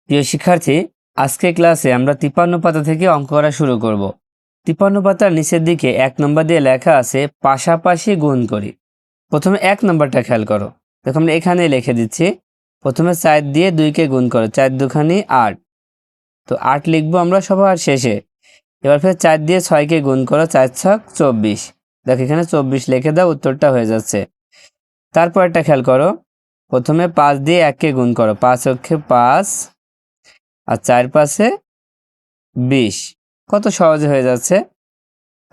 প্রিয় শিক্ষার্থী, আজকে ক্লাসে আমরা 53 পাতা থেকে অঙ্ক করা শুরু করব। 53 পাতার নিচের দিকে 1 নম্বর দিয়ে লেখা আছে পাশাপাশি গুণ করি। প্রথমে 1 নম্বরটা খেয়াল করো। দেখো আমরা এখানে লিখে দিচ্ছি, প্রথমে 4 দিয়ে 2কে গুণ করো, 4 দুখানি 8। তো 8 লিখবো আমরা সবার শেষে। এবার ফের 4 দিয়ে 6কে গুণ করো, 4 ছক 24। দেখো এখানে 24 লিখে দাও, উত্তরটা হয়ে যাচ্ছে। তারপর একটা খেয়াল করো, প্রথমে 5 দিয়ে 1কে গুণ করো, 5 অক্ষে 5 আর 4 পাশে 20, কত সহজে হয়ে যাচ্ছে।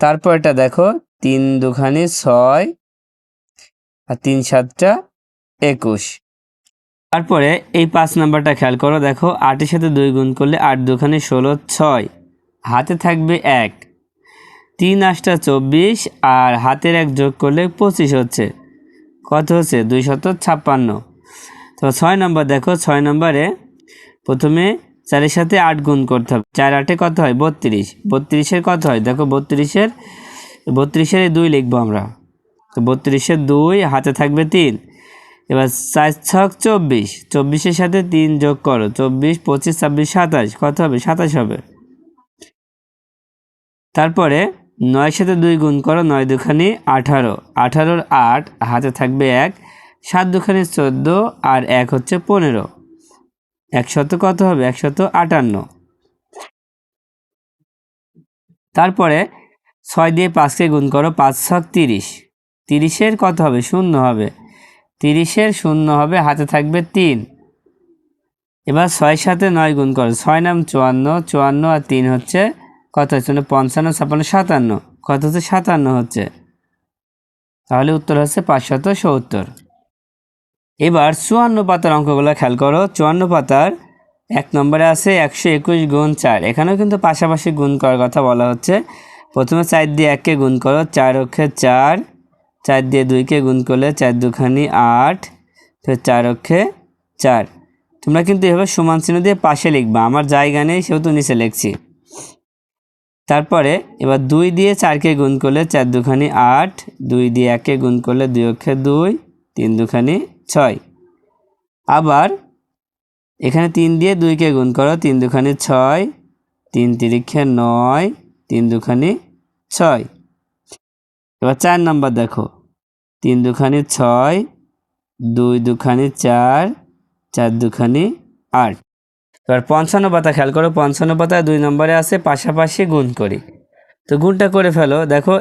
তারপর এটা দেখো 3 দুখানি 6 আর 3 7টা 21। তারপরে এই 5 নাম্বারটা খেয়াল করো, দেখো 8 এর সাথে 2 গুণ করলে 8 দুখানি 16, 6 হাতে থাকবে 1, 3 8টা 24 আর হাতের 1 যোগ করলে 25 হচ্ছে, কত হচ্ছে 256। তো 6 নম্বর দেখো, 6 নম্বরে প্রথমে 4 এর সাথে 8 গুণ করতে হবে, 4 8 কত হয় 32, 32-এর কত হয় দেখো 32-এর 2 লিখবো আমরা। তো 32-এর 2 হাতে থাকবে 3। এবার 4 ছক 24, 24-এর সাথে 3 যোগ করো, 24 25 26 27, কত হবে 27 হবে। তারপরে 9-এর সাথে 2 গুণ করো, 9 দুখানি 18, 18-র 8 হাতে থাকবে 1, 7 দুখানি 14 আর 1 হচ্ছে 15, 100 কত হবে 158। তারপরে 6 দিয়ে 5কে গুণ করো, 5 ছক 30, 30-এর কত হবে 0 হবে, 30-এর 0 হবে, হাতে থাকবে 3। এবার 6 সাথে 9 গুণ করো, 6 নাম 54, 54 আর 3 হচ্ছে কত হচ্ছে 55 56 57, কত হচ্ছে 57 হচ্ছে, তাহলে উত্তর হচ্ছে 570। এবার 54 পাতার অঙ্কগুলো খেয়াল করো। 54 পাতার 1 নম্বরে আছে 121 গুণ 4, এখানেও কিন্তু পাশাপাশি গুণ করার কথা বলা হচ্ছে। প্রথমে 4 দিয়ে 1কে গুণ করো, 4 অক্ষে 4, 4 দিয়ে 2কে গুণ করলে 4 দুখানি 8, তো 4 অক্ষে 4। তোমরা কিন্তু এভাবে সমান চিহ্ন দিয়ে পাশে লিখবা, আমার জায়গা নেই সেহেতু নিচে লিখছি। তারপরে এবার 2 দিয়ে 4কে গুণ করলে 4 দুখানি 8, 2 দিয়ে 1কে গুণ করলে 2 অক্ষে 2, 3 দুখানি 6। আবার এখানে 3 দিয়ে 2কে গুণ করো, 3 দুখানি 6, 3 তিরিক্ষে 9, 3 দুখানি 6। এবার 4 নাম্বার দেখো, 3 দুখানি 6, 2 দুখানি 4, 4 দুখানি 8। এবার 55 পাতা খেয়াল করো, 55 পাতায় 2 নম্বরে আছে পাশাপাশি গুণ করি। তো গুণটা করে ফেলো। দেখো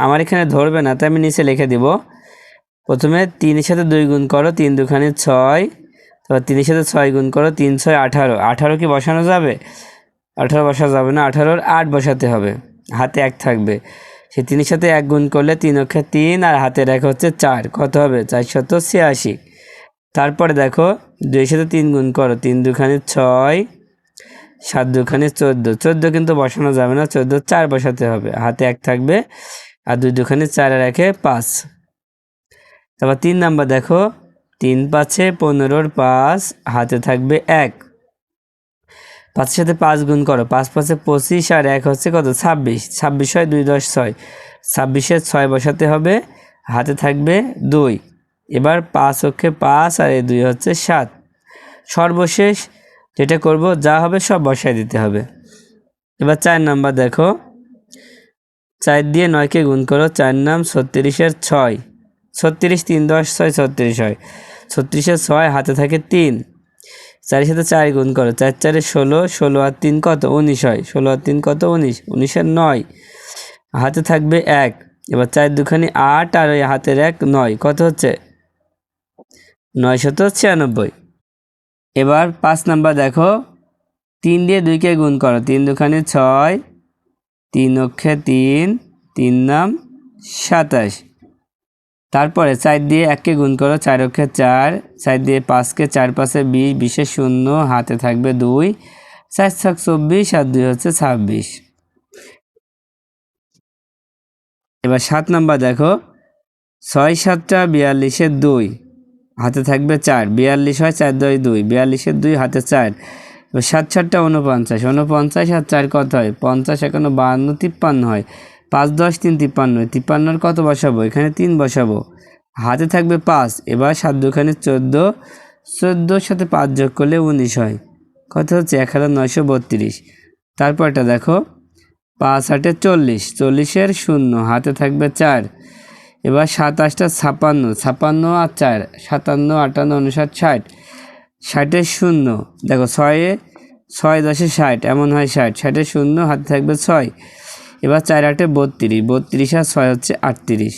আমার এখানে ধরবে না, তাই আমি নিচে লিখে দিব। প্রথমে 3-এর সাথে 2 গুণ করো, 3 দুখানি 6, তারপর 3-এর সাথে 6 গুণ করো, 3 6 18, 18 কি বসানো যাবে, 18 বসা যাবে না, 18-র 8 বসাতে হবে, হাতে 1 থাকবে। সে 3-এর সাথে 1 গুণ করলে 3 অক্ষে 3 আর হাতের 1 হচ্ছে 4, কত হবে 486। তারপরে দেখো 2-এর সাথে 3 গুণ করো, 3 দুখানি 6, 7 দুখানি 14, 14 কিন্তু বসানো যাবে না, 14 4 বসাতে হবে, হাতে 1 থাকবে আর 2 দুখানি 4 আর 1 5। তারপর 3 নাম্বার দেখো, 3 5 15-র 5 হাতে থাকবে 1, 5-এর সাথে 5 গুণ করো, 5 5 25 আর 1 হচ্ছে কত 26, 26 হয় 2 10 6, 26-এর 6 বসাতে হবে, হাতে থাকবে 2। এবার 5 অক্ষে 5 আর এই 2 হচ্ছে 7। সর্বশেষ যেটা করব, যা হবে সব বসায় দিতে হবে। এবার 4 নাম্বার দেখো, 4 দিয়ে 9কে গুণ করো, 4 নাম 36-এর 6, 36 3 10 6 36 হয়, 36-এর 6 হাতে থাকে 3, 4-এর সাথে 4 গুণ করো, 4 4 16, 16 আর 3 কত 19 হয়, 16 আর 3 কত 19, 19-এর 9 হাতে থাকবে 1। এবার 4 দুখানি 8 আর ওই হাতের 1 9, কত হচ্ছে 996। এবার 5 নাম্বার দেখো, 3 দিয়ে 2কে গুণ করো, 3 দুখানি 6, 3 অক্ষে 3, 3 নাম 27। তারপরে 4 দিয়ে 1কে গুণ করো, 4 অক্ষে 4, 4 দিয়ে 5কে 4 5 20, 20-এর 0 হাতে থাকবে 2, 4 ছক 24 আর 2 হচ্ছে 26। এবার 7 নাম্বার দেখো, 6 7টা 42-এর 2 হাতে থাকবে 4, 42 হয় 4 2 2, 42-এর 2 হাতে 4। এবার 7 7টা 49, 49 আর 4 কত হয় 50, 51 52 53 হয়, 5 10 3 53, 53-এর কত বসাবো, এখানে 3 বসাবো, হাতে থাকবে 5। এবার 7 দুখানি 14, 14-র সাথে 5 যোগ করলে 19 হয়, কত হচ্ছে 1932। তারপরটা দেখো 5 8 40, 40-এর 0 হাতে থাকবে 4। এবার 7 8 56, 56 আর 4 57, 58, 59, 60, 60-এর 0 দেখো 6 10 60 এমন হয় 60, 60-এর 0 হাতে থাকবে 6। এবার 4 8 32, 32 আর 6 হচ্ছে 38,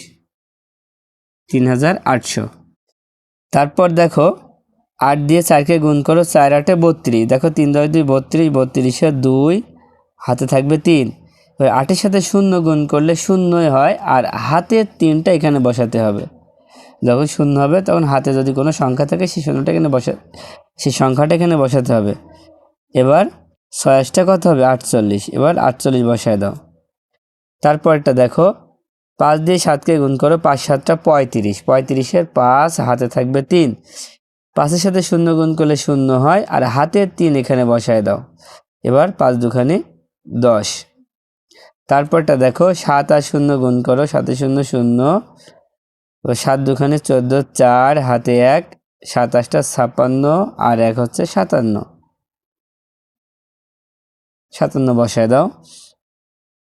3800। তারপর দেখো 8 দিয়ে 4কে গুণ করো, 4 8 32, দেখো 3 10 2 32, 32-এর 2 হাতে থাকবে 3। এবার 8-এর সাথে 0 গুণ করলে 0ই হয়, আর হাতের 3টা এখানে বসাতে হবে। যখন 0 হবে তখন হাতে যদি কোনো সংখ্যা থাকে সেই সংখ্যাটা এখানে বসাতে হবে। এবার 6 কত হবে 48, এবার 48 বসায় দাও। তারপরটা দেখো 5 দিয়ে 7কে গুণ করো, 5 7 35, 35-এর 5 হাতে থাকবে 3। 5-এর সাথে 0 গুণ করলে 0 হয়, আর হাতের 3 এখানে বসায় দাও। এবার 5 2 10। তারপরটা দেখো 7 আর 0 গুণ করো, 7 0 0, 7 2 14, 4 হাতে 1, 7 8 56 আর 1 হচ্ছে 57, 57 বসায় দাও।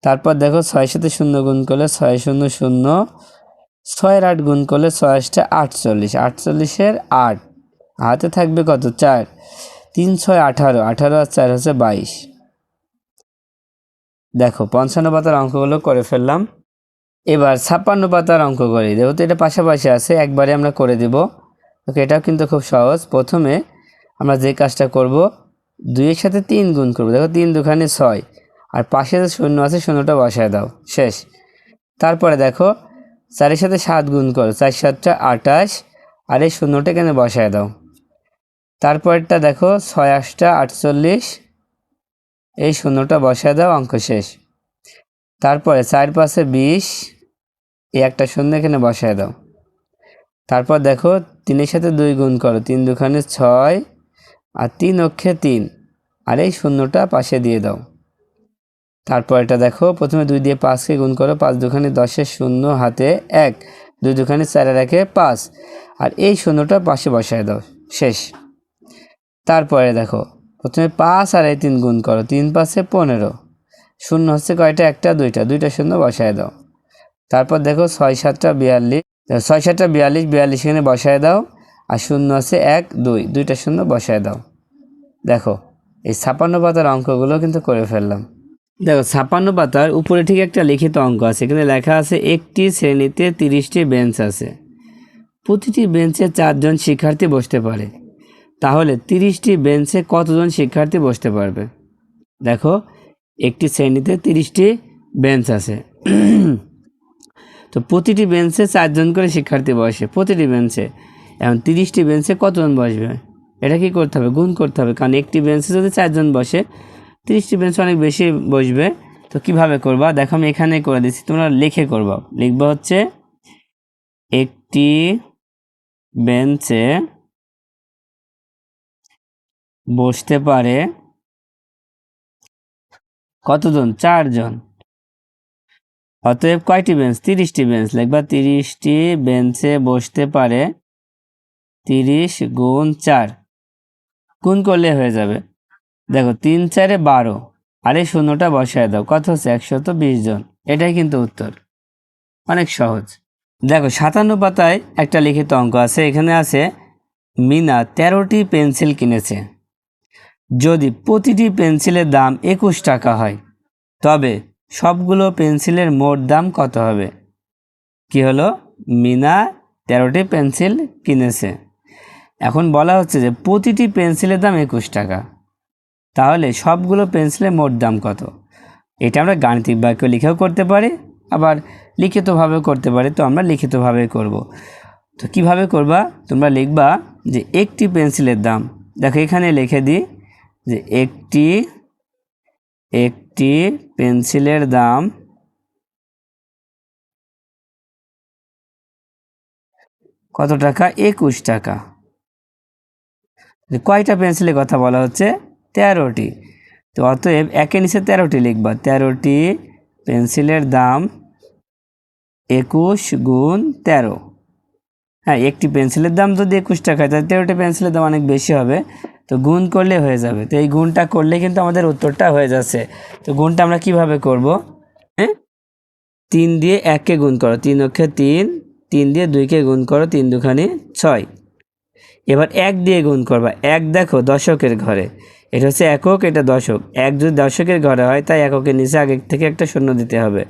তারপর দেখো 6-এর সাথে 0 গুণ করলে 6 0 0, 6-এর 8 গুণ করলে 6 8 48, 48-এর 8 হাতে থাকবে কত 4, 3 6 18, 18 আর 4 হচ্ছে 22। দেখো 55 পাতার অঙ্কগুলো করে ফেললাম। এবার 56 পাতার অঙ্ক করি। দেখো তো এটা পাশাপাশি আছে, একবারে আমরা করে দেব। ওকে, এটাও কিন্তু খুব সহজ। প্রথমে আমরা যে কাজটা করব, 2-এর সাথে 3 গুণ করব। দেখো 3 2 6, আর পাশে যে 0 আছে 0টা বসায় দাও, শেষ। তারপরে দেখো 4-এর সাথে 7 গুণ করো, 4 7 28, আর এই 0টা এখানে বসায় দাও। তারপরটা দেখো 6 8 48, এই 0টা বসায় দাও, অঙ্ক শেষ। তারপরে 4 5 20, এই একটা 0 এখানে বসায় দাও। তারপর দেখো 3-এর সাথে 2 গুণ করো, 3 2 6, আর 3 অক্ষে 3, আর এই 0টা পাশে দিয়ে দাও। তারপর এটা দেখো প্রথমে 2 দিয়ে 5কে গুণ করো, 5 2 10-এর 0 হাতে 1, 2 2 4 আর 1 5, আর এই 0টা পাশে বসায় দাও, শেষ। তারপরে দেখো প্রথমে 5 আর 3 গুণ করো, 3 5 15, 0 হচ্ছে কয়টা, একটা দুইটা 0 বসায় দাও। তারপর দেখো 6 7 42, 6 7 42, 42 এখানে বসায় দাও, আর 0 আছে 1 2, 2টা 0 বসায় দাও। দেখো এই 56 পাতার অঙ্কগুলো কিন্তু করে ফেললাম। দেখো 56 পাতার উপরে ঠিক একটা লিখিত অঙ্ক আছে, এখানে লেখা আছে একটি শ্রেণীতে 30টি বেঞ্চ আছে, প্রতিটি বেঞ্চে 4 জন শিক্ষার্থী বসতে পারে, তাহলে 30টি বেঞ্চে কতজন শিক্ষার্থী বসতে পারবে? দেখো একটি শ্রেণীতে 30টি বেঞ্চ আছে, তো প্রতিটি বেঞ্চে 4 জন করে শিক্ষার্থী বসে, প্রতিটি বেঞ্চে। এখন 30টি বেঞ্চে কতজন বসবে? এটা কি করতে হবে? গুণ করতে হবে, কারণ একটি বেঞ্চে যদি 4 জন বসে, 30টি বেঞ্চ অনেক বেশি বসবে। তো কিভাবে করবা? দেখো আমি এখানে করে দিচ্ছি, তোমরা লিখে করবা। লিখবা হচ্ছে একটি বেঞ্চে বসতে পারে কতজন? 4 জন। অতএব কয়টি বেঞ্চ? 30টি বেঞ্চ। লিখবা 30টি বেঞ্চে বসতে পারে 30 গুণ 4, গুণ করলে হয়ে যাবে। দেখো 3 4 12, আর এই 0টা বসায় দাও, কত হচ্ছে 120 জন। এটাই কিন্তু উত্তর, অনেক সহজ। দেখো 57 পাতায় একটা লিখিত অঙ্ক আছে, এখানে আছে মিনা 13টি পেন্সিল কিনেছে, যদি প্রতিটি পেন্সিলের দাম 21 টাকা হয়, তবে সবগুলো পেন্সিলের মোট দাম কত হবে? কি হলো? মিনা 13টি পেন্সিল কিনেছে, এখন বলা হচ্ছে যে প্রতিটি পেন্সিলের দাম 21 টাকা, তাহলে সবগুলো পেন্সিলের মোট দাম কত? এটা আমরা গাণিতিক বাক্য লিখেও করতে পারি, আবার লিখিতভাবেও করতে পারি। তো আমরা লিখিতভাবে করব। তো কিভাবে করবা? তোমরা লিখবা যে একটি পেন্সিলের দাম, দেখো এখানে লিখে দিই যে একটি পেন্সিলের দাম কত টাকা? 21 টাকা। কয়টা পেন্সিলের কথা বলা হচ্ছে? 13টি। তো অতএব একের নিচে 13টি লিখবা, 13টি পেন্সিলের দাম 21 গুণ 13। হ্যাঁ, একটি পেন্সিলের দাম যদি 21 টাকা হয়, তাহলে 13টি পেন্সিলের দাম অনেক বেশি হবে। তো গুণ করলে হয়ে যাবে। তো এই গুণটা করলে কিন্তু আমাদের উত্তরটা হয়ে যাচ্ছে। তো গুণটা আমরা কিভাবে করব? হ্যাঁ, 3 দিয়ে 1কে গুণ করো, 3 অক্ষে 3, 3 দিয়ে 2কে গুণ করো, 3 দুখানি 6। এবার 1 দিয়ে গুণ করবা। 1 দেখো দশকের ঘরে, এটা হচ্ছে একক, এটা দশক। 1 যদি দশকের ঘরে হয় তাই এককের নিচে আগে থেকে একটা শূন্য দিতে হবে।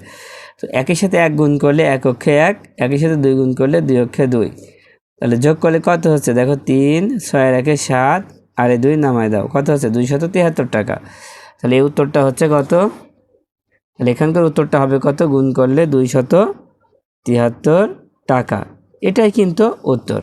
তো 1-এর সাথে 1 গুণ করলে 1 অক্ষে 1, 1-এর সাথে 2 গুণ করলে 2 অক্ষে 2। তাহলে যোগ করলে কত হচ্ছে দেখো, 3, 6 একে 7, আর 2 নামায় দাও, কত হচ্ছে 273 টাকা। তাহলে এই উত্তরটা হচ্ছে কত? তাহলে এখানকার উত্তরটা হবে কত? গুণ করলে 273 টাকা। এটাই কিন্তু উত্তর।